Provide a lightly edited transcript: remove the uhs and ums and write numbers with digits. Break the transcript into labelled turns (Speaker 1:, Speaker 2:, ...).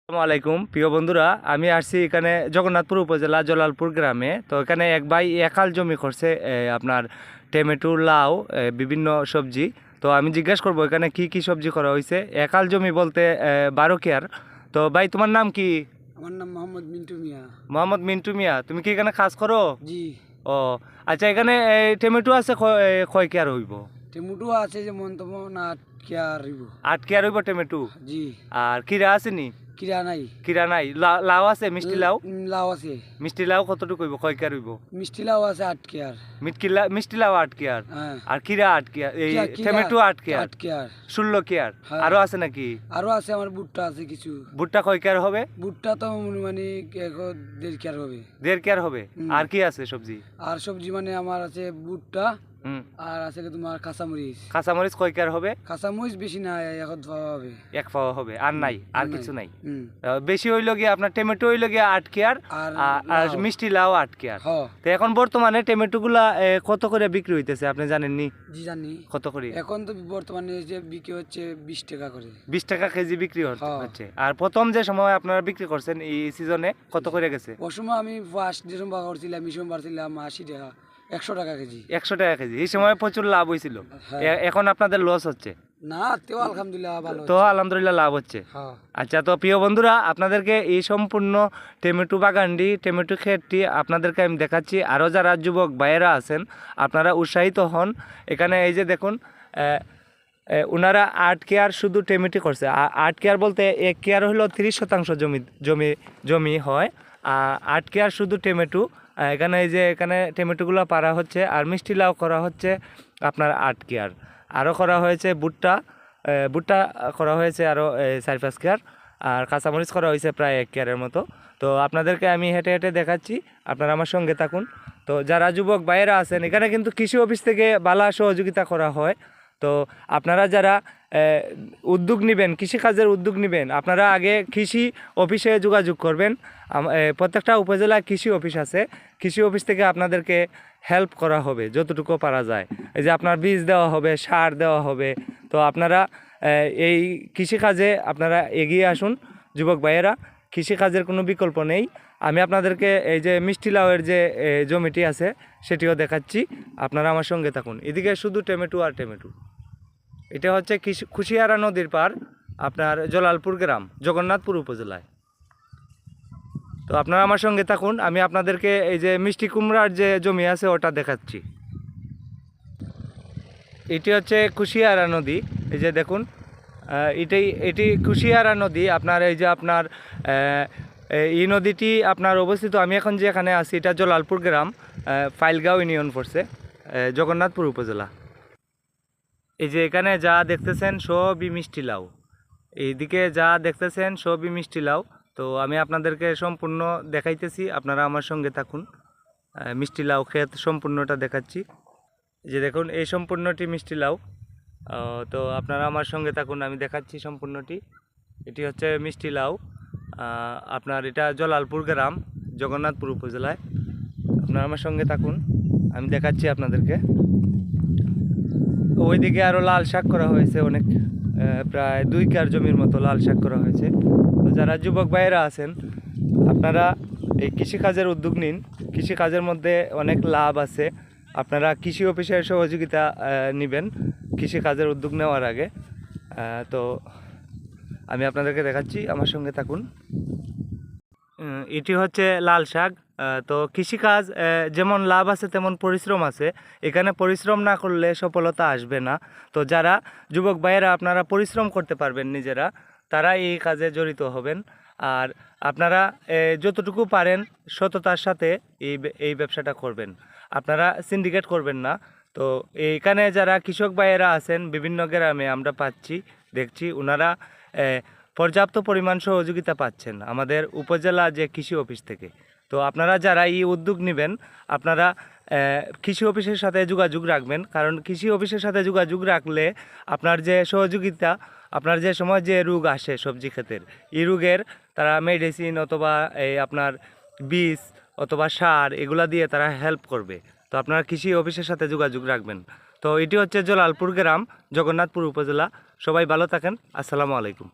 Speaker 1: আসসালামু আলাইকুম প্রিয় বন্ধুরা, আমি আসছি এখানে জগন্নাথপুর উপজেলা জলালপুর গ্রামে। তো এখানে এক ভাই একাল জমি করছে আপনার টমেটো, লাউ, বিভিন্ন সবজি। তো আমি জিজ্ঞেস করবো এখানে কি কি সবজি করা হয়েছে। একাল জমি বলতে 12 কেয়ার। তো ভাই, তোমার নাম কি?
Speaker 2: আমার নাম মোহাম্মদ মিন্টু মিয়া।
Speaker 1: মোহাম্মদ মিন্টু মিয়া, তুমি কি এখানে কাজ করো?
Speaker 2: জি।
Speaker 1: ও আচ্ছা, এখানে টমেটো আছে কয় কেয়ার হইব?
Speaker 2: টমেটো আছে যেমন তোমার না 8 কেয়ার হইব।
Speaker 1: 8 কেয়ার হইব টমেটো।
Speaker 2: জি।
Speaker 1: আর কিরা আসেনি?
Speaker 2: কিরা নাই।
Speaker 1: কিরা নাই। লাউ আছে? মিষ্টি লাউ?
Speaker 2: লাউ আছে।
Speaker 1: মিষ্টি লাউ কতটুকু হইব? কয় কেয়ার হইব?
Speaker 2: মিষ্টি লাউ আছে 8 কেয়ার।
Speaker 1: মিষ্টি লাউ 8 কেয়ার।
Speaker 2: হ্যাঁ।
Speaker 1: আর কিরা 8 কেয়ার, এই টমেটো 8 কেয়ার।
Speaker 2: 8 কেয়ার।
Speaker 1: 16 কেয়ার।
Speaker 2: হ্যাঁ।
Speaker 1: আরো আছে নাকি?
Speaker 2: আরো আছে, আমার ভুট্টা আছে কিছু।
Speaker 1: ভুট্টা কয় কেয়ার হবে?
Speaker 2: ভুট্টা তো মানে 1.5 কেয়ার হবে।
Speaker 1: 1.5 কেয়ার হবে। আর কি আছে সবজি?
Speaker 2: আর সবজি মানে আমার আছে ভুট্টা, আর আছে তোমার কাঁচামরিচ।
Speaker 1: কাঁচামরিচ কয় কেয়ার হবে?
Speaker 2: কাঁচামরিচ বেশি না, 1 পাওয়া হবে।
Speaker 1: 1 পাওয়া হবে। আর নাই, আর কিছু নাই।
Speaker 2: হুম।
Speaker 1: বেশি হইল গিয়ে আপনার টমেটো হইল গিয়ে 8 কেয়ার, আর মিষ্টি লাউ 8 কেয়ার। তো এখন বর্তমানে টমেটো গুলা কত করে বিক্রি হইতেছে আপনি জানেননি?
Speaker 2: জি জানি।
Speaker 1: কত করে?
Speaker 2: এখন তো বর্তমানে যে বিক্রি হচ্ছে 20 টাকা করে।
Speaker 1: 20 টাকা কেজি বিক্রি হচ্ছে। আর প্রথম যে সময় আপনারা বিক্রি করছেন এই সিজনে কত করে গেছে?
Speaker 2: ওই সময় আমি ফার্স্ট যে সময় করছিলাম, এই সময় ছিলাম 80 টাকা, 100 টাকা কেজি।
Speaker 1: 100 টাকা কেজি। এই সময় প্রচুর লাভ হয়েছিল। এখন আপনাদের লস হচ্ছে?
Speaker 2: না, তেও আলহামদুলিল্লাহ ভালো।
Speaker 1: তো আলহামদুলিল্লাহ লাভ হচ্ছে। আচ্ছা, তো প্রিয় বন্ধুরা, আপনাদেরকে এই সম্পূর্ণ টমেটো বাগানটি, টমেটো ক্ষেতটি আপনাদেরকে আমি দেখাচ্ছি। আরও যারা যুবক ভাইয়েরা আছেন, আপনারা উৎসাহিত হন। এখানে এই যে দেখুন, ওনারা 8 কেয়ার শুধু টমেটো করছে। 8 কেয়ার বলতে 1 কেয়ার হলো 30% জমি হয়। 8 কেয়ার শুধু টমেটো। এখানে এই যে এখানে টমেটোগুলো পাড়া হচ্ছে। আর মিষ্টি লাউ করা হচ্ছে আপনার 8 কেয়ার। আরও করা হয়েছে ভুট্টা করা হয়েছে আরও 4-5 কেয়ার। আর কাঁচামরিচ করা হয়েছে প্রায় 1 কেয়ারের মতো। তো আপনাদেরকে আমি হেঁটে হেঁটে দেখাচ্ছি, আপনারা আমার সঙ্গে থাকুন। তো যারা যুবক ভাইয়েরা আছেন, এখানে কিন্তু কৃষি অফিস থেকে বালা সহযোগিতা করা হয়। তো আপনারা যারা উদ্যোগ নেবেন, কৃষিকাজের উদ্যোগ নেবেন, আপনারা আগে কৃষি অফিসে যোগাযোগ করবেন। প্রত্যেকটা উপজেলায় কৃষি অফিস আছে। কৃষি অফিস থেকে আপনাদেরকে হেল্প করা হবে যতটুকু পারা যায়। এই যে আপনার বীজ দেওয়া হবে, সার দেওয়া হবে। তো আপনারা এই কৃষিকাজে আপনারা এগিয়ে আসুন যুবক ভাইয়েরা। কৃষিকাজের কোনো বিকল্প নেই। আমি আপনাদেরকে এই যে মিষ্টি লাউয়ের যে জমিটি আছে সেটিও দেখাচ্ছি, আপনারা আমার সঙ্গে থাকুন। এদিকে শুধু টমেটো আর টমেটো। এটা হচ্ছে কুশিয়ারা নদীর পার, আপনার জলালপুর গ্রাম, জগন্নাথপুর উপজেলায়। তো আপনারা আমার সঙ্গে থাকুন, আমি আপনাদেরকে এই যে মিষ্টি কুমড়ার যে জমি আছে ওটা দেখাচ্ছি। এটি হচ্ছে কুশিয়ারা নদী। এই যে দেখুন, এটি কুশিয়ারা নদী। আপনার এই যে আপনার এই নদীটি আপনার অবস্থিত, আমি এখন যে এখানে আছি এটা জলালপুর গ্রাম, ফাইলগাঁও ইউনিয়ন পড়ছে, জগন্নাথপুর উপজেলা। এই যে এখানে যা দেখতেছেন সবই মিষ্টি লাউ। এইদিকে যা দেখতেছেন সবই মিষ্টি লাউ। তো আমি আপনাদেরকে সম্পূর্ণ দেখাইতেছি, আপনারা আমার সঙ্গে থাকুন। মিষ্টি লাউ ক্ষেত সম্পূর্ণটা দেখাচ্ছি। যে দেখুন, এই সম্পূর্ণটি মিষ্টি লাউ। তো আপনারা আমার সঙ্গে থাকুন, আমি দেখাচ্ছি সম্পূর্ণটি। এটি হচ্ছে মিষ্টি লাউ। আপনার এটা জলালপুর গ্রাম, জগন্নাথপুর উপজেলায়। আপনারা আমার সঙ্গে থাকুন, আমি দেখাচ্ছি আপনাদেরকে। ওইদিকে আরও লাল শাক করা হয়েছে অনেক, প্রায় 2 কেয়ার জমির মতো লাল শাক করা হয়েছে। তো যারা যুবক ভাইয়েরা আছেন, আপনারা এই কৃষিকাজের উদ্যোগ নিন। কৃষিকাজের মধ্যে অনেক লাভ আছে। আপনারা কৃষি অফিসের সহযোগিতা নেবেন কৃষিকাজের উদ্যোগ নেওয়ার আগে। তো আমি আপনাদেরকে দেখাচ্ছি, আমার সঙ্গে থাকুন। এটি হচ্ছে লাল শাক। তো কৃষিকাজ যেমন লাভ আছে তেমন পরিশ্রম আছে। এখানে পরিশ্রম না করলে সফলতা আসবে না। তো যারা যুবক ভাইয়েরা আপনারা পরিশ্রম করতে পারবেন নিজেরা, তারা এই কাজে জড়িত হবেন। আর আপনারা যতটুকু পারেন সততার সাথে এই ব্যবসাটা করবেন। আপনারা সিন্ডিকেট করবেন না। তো এইখানে যারা কৃষক ভাইয়েরা আছেন বিভিন্ন গ্রামে আমরা দেখছি ওনারা পর্যাপ্ত পরিমাণ সহযোগিতা পাচ্ছেন আমাদের উপজেলা যে কৃষি অফিস থেকে। তো আপনারা যারা এই উদ্যোগ নেবেন, আপনারা কৃষি অফিসের সাথে যোগাযোগ রাখবেন। কারণ কৃষি অফিসের সাথে যোগাযোগ রাখলে আপনার যে সহযোগিতা, আপনার যে সময় যে রোগ আসে সবজি ক্ষেতের, এই রোগের তারা মেডিসিন অথবা এই আপনার বীজ অথবা সার এগুলা দিয়ে তারা হেল্প করবে। তো আপনারা কৃষি অফিসের সাথে যোগাযোগ রাখবেন। তো এটি হচ্ছে জলালপুর গ্রাম, জগন্নাথপুর উপজেলা। সবাই ভালো থাকেন। আসসালামু আলাইকুম।